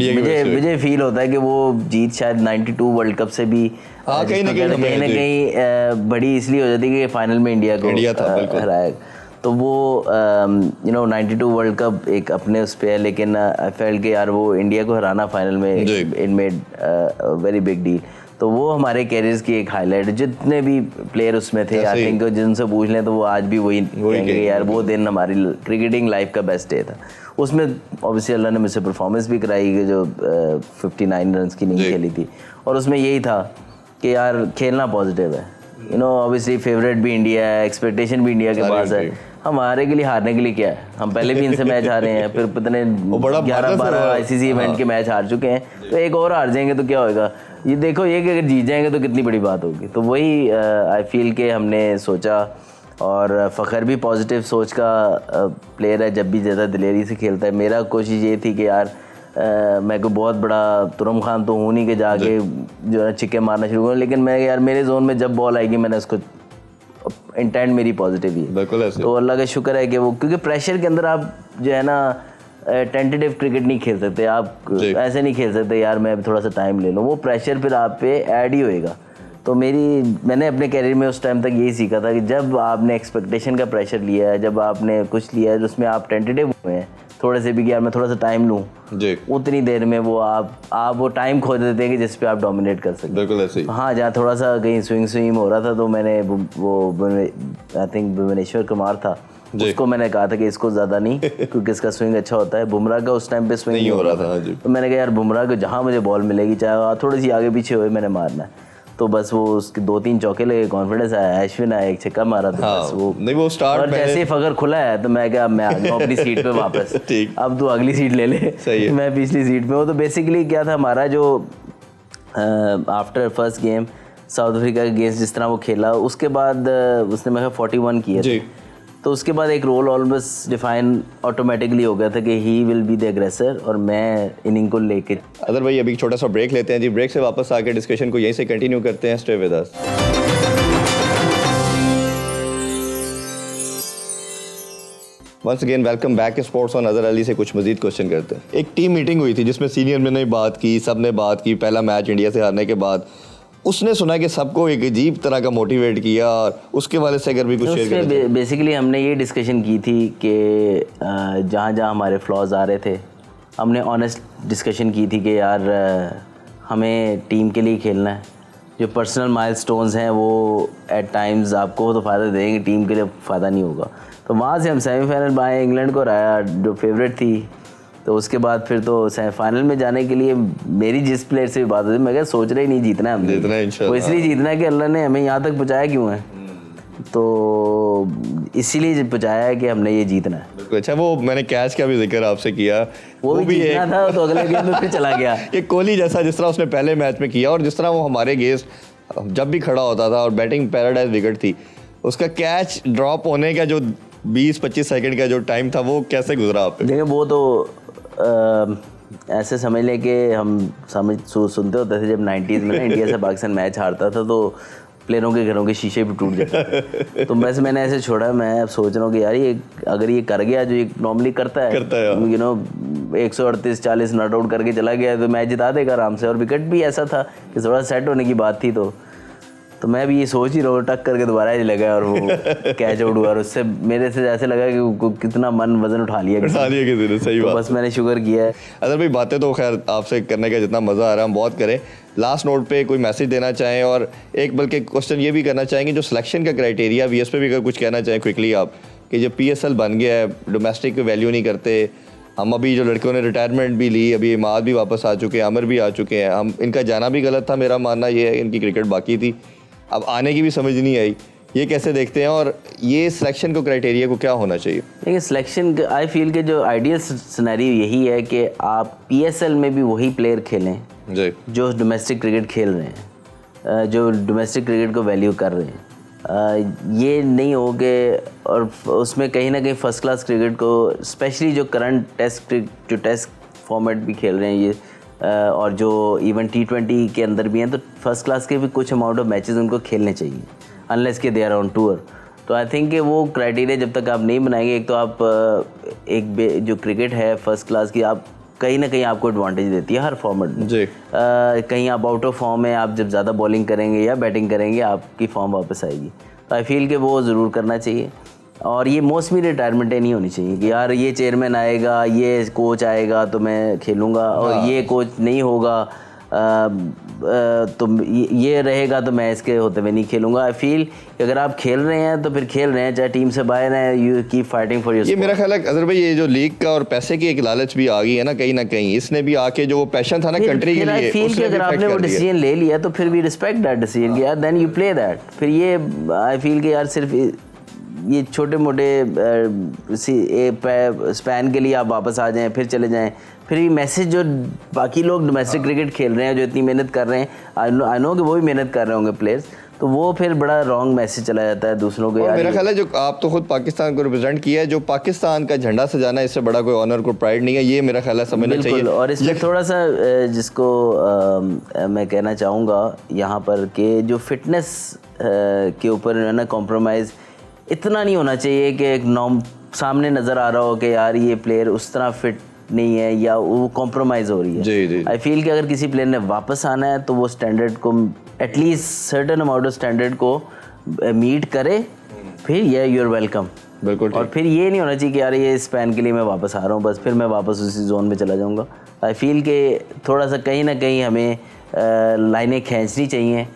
मुझे फील होता है कि वो जीत शायद 92 वर्ल्ड कप से भी कहीं ना कहीं बड़ी इसलिए हो जाती है कि फाइनल में इंडिया को हराया। तो वो 92 वर्ल्ड कप एक अपने उस पे है, लेकिन आई फेल्ट कि यार वो इंडिया को हराना फाइनल में it made very big deal. तो वो हमारे कैरियर्स की एक हाईलाइट, जितने भी प्लेयर उसमें थे आई थिंक जिनसे पूछ लें तो वो आज भी वही कहेंगे यार वो दिन हमारी क्रिकेटिंग लाइफ का बेस्ट डे था। उसमें ऑब्वियसली अल्लाह ने मुझसे परफॉर्मेंस भी कराई कि जो 59 रन की नहीं खेली थी, और उसमें यही था कि यार खेलना पॉजिटिव है। ऑब्वियसली फेवरेट भी इंडिया है, एक्सपेक्टेशन भी इंडिया के पास है, हमारे के लिए हारने के लिए क्या है, हम पहले भी इनसे मैच हारे हैं, फिर पता नहीं 11-12 आईसीसी इवेंट के मैच हार चुके हैं, तो एक और हार जाएंगे तो क्या होएगा। ये देखो ये कि अगर जीत जाएंगे तो कितनी बड़ी बात होगी। तो वही आई फील के हमने सोचा, और फ़खर भी पॉजिटिव सोच का प्लेयर है, जब भी ज़्यादा दिलेरी से खेलता है। मेरा कोशिश ये थी कि यार मैं कोई बहुत बड़ा तुरम खान तो हूँ नहीं कि जाके जो है छिक्के मारना शुरू करूँ, लेकिन मैं यार मेरे जोन में जब बॉल आएगी मैंने उसको, इंटेंट मेरी पॉजिटिव ही है। बिल्कुल ऐसे। तो अल्लाह का शुक्र है कि वो, क्योंकि प्रेशर के अंदर आप जो है ना टेंटेटिव क्रिकेट नहीं खेल सकते, आप ऐसे नहीं खेल सकते यार मैं थोड़ा सा टाइम ले लूँ, वो प्रेशर फिर आप पे ऐड ही होएगा। तो मैंने अपने कैरियर में उस टाइम तक यही सीखा था कि जब आपने एक्सपेक्टेशन का प्रेशर लिया है, जब आपने कुछ लिया है जिसमें आप टेंटेटिव हुए हैं थोड़े से भी कि यार मैं थोड़ा सा टाइम लूँ, उतनी देर में वो आप वो टाइम खो देते हैं कि जिस पे आप डोमिनेट कर सकते। बिल्कुल ऐसे ही। हाँ, जहाँ थोड़ा सा कहीं स्विंग हो रहा था तो मैंने वो आई थिंक भुवनेश्वर कुमार था, उसको मैंने कहा था कि इसको ज़्यादा नहीं क्योंकि इसका स्विंग अच्छा होता है। बुमराह का उस टाइम पे स्विंग नहीं हो रहा था, तो मैंने कहा यार बुमराह को जहाँ मुझे बॉल मिलेगी चाहे थोड़ी सी आगे पीछे हुए मैंने मारना है। तो बस वो उसके 2-3 चौके लगे, कॉन्फिडेंस आया, अश्विन आया, एक छक्का मारा, तो बस वो नहीं वो स्टार्ट और जैसे ही फ़खर खुला है तो मैं क्या, मैं आ गया अपनी सीट पे वापस। अब तू अगली सीट ले ले, मैं पिछली सीट पे हूँ। तो बेसिकली क्या था हमारा जो after first game south Africa के अगेंस्ट जिस तरह वो खेला, उसके बाद उसने मैं 41 किए, तो उसके बाद एक रोल ऑलमोस्ट डिफाइन ऑटोमेटिकली हो गया था कि he will be the aggressor और मैं इनिंग को लेके। अदर भाई अभी छोटा सा ब्रेक लेते हैं जी, ब्रेक से वापस आके डिस्कशन को यहीं से कंटिन्यू करते हैं। Stay with us. Once again welcome back sports on. Azhar Ali से कुछ मजीद क्वेश्चन करते हैं। एक टीम मीटिंग हुई थी जिसमें सीनियर ने बात की, सब ने बात की, पहला मैच इंडिया से हारने के बाद उसने सुना कि सबको एक अजीब तरह का मोटिवेट किया, और उसके वाले से अगर भी कुछ शेयर करें। बेसिकली हमने ये डिस्कशन की थी कि जहाँ जहाँ हमारे फ्लॉज आ रहे थे हमने ऑनेस्ट डिस्कशन की थी कि यार हमें टीम के लिए खेलना है, जो पर्सनल माइलस्टोन्स हैं वो एट टाइम्स आपको तो फ़ायदा देंगे, टीम के लिए फ़ायदा नहीं होगा। तो वहाँ से हम सेमीफाइनल में आए, इंग्लैंड को हराया जो फेवरेट थी। तो उसके बाद फिर तो फाइनल में जाने के लिए मेरी जिस प्लेयर से भी बात होती, मैं क्या सोच रहा ही नहीं जीतना है हमने, वो इसलिए जीतना है कि अल्लाह ने हमें यहाँ तक पहुँचाया क्यों है, तो इसीलिए पहुँचाया है कि हमने ये जीतना है। अच्छा, वो मैंने कैच का भी जिक्र आपसे किया, वो भी जीतना था, तो अगले गेम में फिर चला गया। ये कोहली जैसा जिस तरह उसने पहले मैच में किया, और जिस तरह वो हमारे अगेंस्ट जब भी खड़ा होता था और बैटिंग पैराडाइज विकेट थी, उसका कैच ड्रॉप होने का जो 20-25 सेकंड का जो टाइम था वो कैसे गुजरा आप पे? देखिए वो तो ऐसे समझ लें कि हम सुनते होते थे जब 90s में ना इंडिया से पाकिस्तान मैच हारता था तो प्लेयरों के घरों के शीशे भी टूट जाते। तो बस मैंने ऐसे छोड़ा, मैं अब सोच रहा हूँ कि यार ये अगर ये कर गया जो ये नॉर्मली करता है 138-40 नॉट आउट करके चला गया तो मैच जिता देगा आराम से। और विकेट भी ऐसा था कि थोड़ा सेट होने की बात थी, तो मैं भी ये सोच ही रहा हूँ, टक करके दोबारा ही लगा और वो कैच आउट हुआ, और उससे मेरे से ऐसे लगा कि कितना मन वजन उठा लिया किसी ने। सही बात। बस मैंने शुक्र किया है। अदर भाई बातें तो खैर आपसे करने का जितना मज़ा आ रहा है हम बहुत करें, लास्ट नोट पे कोई मैसेज देना चाहें, और एक बल्कि क्वेश्चन ये भी करना चाहेंगे जो सिलेक्शन का क्राइटेरिया वीएस पे भी अगर कुछ कहना चाहें क्विकली आप, कि जो PSL बन गया है, डोमेस्टिक को वैल्यू नहीं करते, हम अभी जो लड़कियों ने रिटायरमेंट भी ली, अभी इमाद भी वापस आ चुके हैं, आमिर भी आ चुके हैं, हम इनका जाना भी गलत था, मेरा मानना ये है, इनकी क्रिकेट बाकी थी, अब आने की भी समझ नहीं आई, ये कैसे देखते हैं और ये सिलेक्शन को क्राइटेरिया को क्या होना चाहिए? देखिए सिलेक्शन आई फील के जो आइडियल सिनेरियो यही है कि आप पीएसएल में भी वही प्लेयर खेलें जी, जो डोमेस्टिक क्रिकेट खेल रहे हैं, जो डोमेस्टिक क्रिकेट को वैल्यू कर रहे हैं। ये नहीं हो कि और उसमें कहीं ना कहीं फर्स्ट क्लास क्रिकेट को स्पेशली जो करंट टेस्ट फॉर्मेट भी खेल रहे हैं ये और जो इवन T20 के अंदर भी हैं, तो फर्स्ट क्लास के भी कुछ अमाउंट ऑफ मैचेस उनको खेलने चाहिए अनलेस के दे आर ऑन टूर। तो आई थिंक कि वो क्राइटेरिया जब तक आप नहीं बनाएंगे, एक तो आप जो क्रिकेट है फर्स्ट क्लास की, आप कहीं ना कहीं आपको एडवांटेज देती है हर फॉर्मेट में जी। कहीं आप आउट ऑफ फॉर्म है, आप जब ज़्यादा बॉलिंग करेंगे या बैटिंग करेंगे आपकी फॉर्म वापस आएगी। तो आई फील कि वो ज़रूर करना चाहिए और ये मौसमी रिटायरमेंट नहीं होनी चाहिए कि यार ये चेयरमैन आएगा, ये कोच आएगा तो मैं खेलूँगा और ये कोच नहीं होगा तो ये रहेगा तो मैं इसके होते हुए नहीं खेलूँगा। आई फील कि अगर आप खेल रहे हैं तो फिर खेल रहे हैं, चाहे टीम से बाहर हैं, you keep fighting for your. ये मेरा ख्याल है अजहर भाई, ये जो लीग का और पैसे की एक लालच भी आ गई है ना कहीं, इसने भी आके जो वो पैशन था ना कंट्री के लिए, फील कि अगर आपने वो डिसीजन ले लिया तो फिर भी रिस्पेक्ट दैट डिसीजन यार, देन यू प्ले दैट। फिर ये आई फील कि यार सिर्फ ये छोटे मोटे स्पैन के लिए आप वापस आ जाएं फिर चले जाएं, फिर भी मैसेज जो बाकी लोग डोमेस्टिक क्रिकेट खेल रहे हैं जो इतनी मेहनत कर रहे हैं, आई नो कि वो भी मेहनत कर रहे होंगे प्लेयर्स, तो वो फिर बड़ा रॉन्ग मैसेज चला जाता है दूसरों को। मेरा ख्याल है जो आप तो खुद पाकिस्तान को रिप्रेजेंट किया है, जो पाकिस्तान का झंडा सजाना इससे बड़ा कोई ऑनर को प्राइड नहीं है, ये मेरा ख्याल है समझना चाहिए। और इसमें थोड़ा सा जिसको मैं कहना चाहूँगा यहाँ पर कि जो फिटनेस के ऊपर है ना कॉम्प्रोमाइज़ इतना नहीं होना चाहिए कि एक नॉर्म सामने नज़र आ रहा हो कि यार ये प्लेयर उस तरह फिट नहीं है या वो कॉम्प्रोमाइज़ हो रही है। जी। आई फील कि अगर किसी प्लेयर ने वापस आना है तो वो स्टैंडर्ड को at least certain amount of standard को मीट करे, फिर ये यूर वेलकम। बिल्कुल। और फिर ये नहीं होना चाहिए कि यार ये स्पैन के लिए मैं वापस आ रहा हूँ बस फिर मैं वापस उसी जोन में चला जाऊँगा। आई फील कि थोड़ा सा कहीं ना कहीं हमें लाइनें खींचनी चाहिए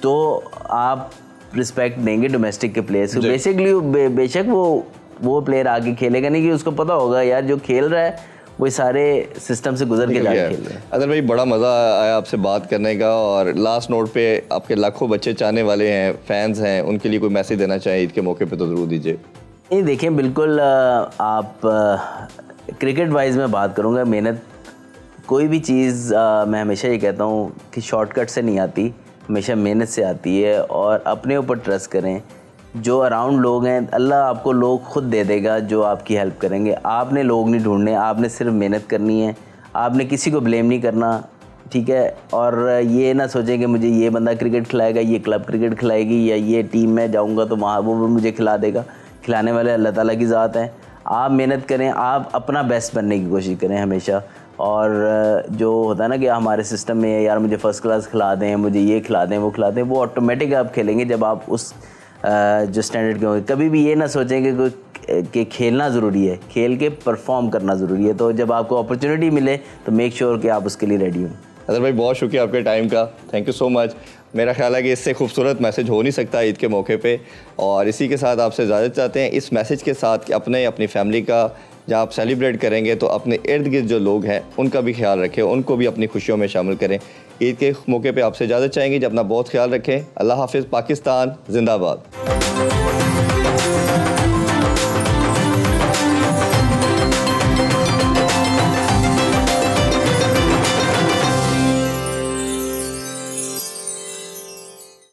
तो आप रिस्पेक्ट देंगे डोमेस्टिक के प्लेयर्स को। बेसिकली बेशक वो प्लेयर आगे खेलेगा नहीं कि उसको पता होगा यार जो खेल रहा है वो सारे सिस्टम से गुजर के जाके खेल रहा है। अदर भाई बड़ा मज़ा आया आपसे बात करने का, और लास्ट नोट पे आपके लाखों बच्चे चाहने वाले हैं, फैंस हैं, उनके लिए कोई मैसेज देना चाहिए ईद के मौके पे तो ज़रूर दीजिए। नहीं देखिए बिल्कुल आप क्रिकेट वाइज में बात करूँगा, मेहनत कोई भी चीज़ मैं हमेशा ये कहता हूँ कि शॉर्टकट से नहीं आती, हमेशा मेहनत से आती है। और अपने ऊपर ट्रस्ट करें, जो अराउंड लोग हैं अल्लाह आपको लोग खुद दे देगा जो आपकी हेल्प करेंगे। आपने लोग नहीं ढूंढने, आपने सिर्फ मेहनत करनी है, आपने किसी को ब्लेम नहीं करना, ठीक है। और ये ना सोचें कि मुझे ये बंदा क्रिकेट खिलाएगा, ये क्लब क्रिकेट खिलाएगी या ये टीम में जाऊँगा तो वहाँ वो मुझे खिला देगा। खिलाने वाले अल्लाह ताला की ज़ात है। आप मेहनत करें, आप अपना बेस्ट बनने की कोशिश करें हमेशा। और जो होता है ना कि हमारे सिस्टम में यार मुझे फ़र्स्ट क्लास खिला दें, मुझे ये खिला दें, वो खिला दें, वो ऑटोमेटिक आप खेलेंगे जब आप उस जो स्टैंडर्ड के होंगे। कभी भी ये ना सोचें कि खेलना ज़रूरी है, खेल के परफॉर्म करना ज़रूरी है। तो जब आपको अपॉर्चुनिटी मिले तो मेक श्योर कि आप उसके लिए रेडी हों। अदर भाई बहुत शुक्रिया आपके टाइम का, थैंक यू सो मच। मेरा ख्याल है कि इससे खूबसूरत मैसेज हो नहीं सकता ईद के मौके पे, और इसी के साथ आपसे इजाज़त चाहते हैं इस मैसेज के साथ कि अपनी फैमिली का जब आप सेलिब्रेट करेंगे तो अपने इर्द गिर्द जो लोग हैं उनका भी ख्याल रखें, उनको भी अपनी खुशियों में शामिल करें। ईद के मौके पे आपसे इजाज़त चाहेंगे, जब अपना बहुत ख्याल रखें। अल्लाह हाफिज़। पाकिस्तान जिंदाबाद।